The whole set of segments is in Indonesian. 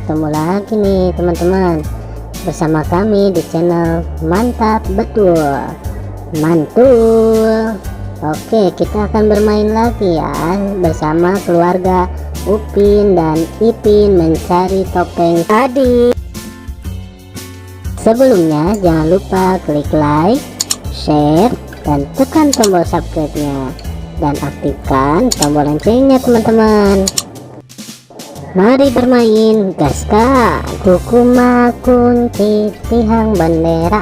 ketemu lagi nih teman-teman bersama kami di channel Mantap Betul Mantul. Oke, kita akan bermain lagi ya bersama keluarga Upin dan Ipin mencari topeng tadi. Sebelumnya jangan lupa klik like, share, dan tekan tombol subscribe-nya dan aktifkan tombol loncengnya teman-teman. Mari bermain, gaska. Kukuma kunci tihang bendera,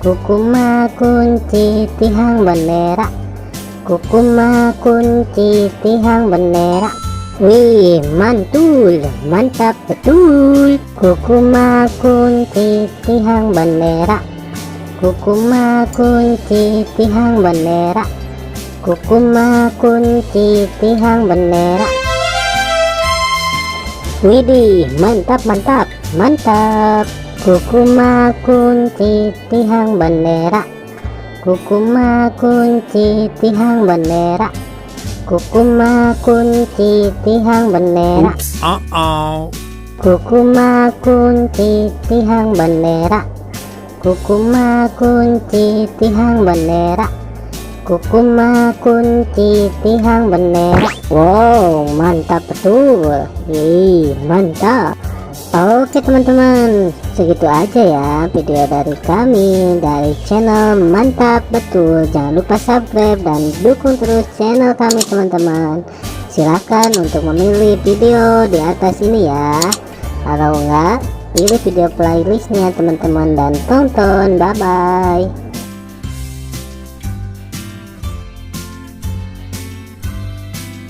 kukuma kunci tihang bendera, kukuma kunci tihang bendera. Wih, mantul, mantap betul. Kukuma kunci tihang bendera, kukuma kunci tihang bendera, kukuma kunci tihang bendera. Widih, mantap mantap mantap. Kukuma kunci tihang bendera, kukuma kunci tihang bendera, kukuma kunci tihang bendera. Kukuma kunci tihang bendera, kukuma kunci tihang bendera, kukuma kunci tihang bendera. Wow, mantap betul. Mantap. Oke teman-teman, segitu aja ya video dari kami dari channel Mantap Betul. Jangan lupa subscribe dan dukung terus channel kami teman-teman. Silahkan untuk memilih video di atas ini ya. Kalau enggak, pilih video playlistnya teman-teman dan tonton. Bye bye.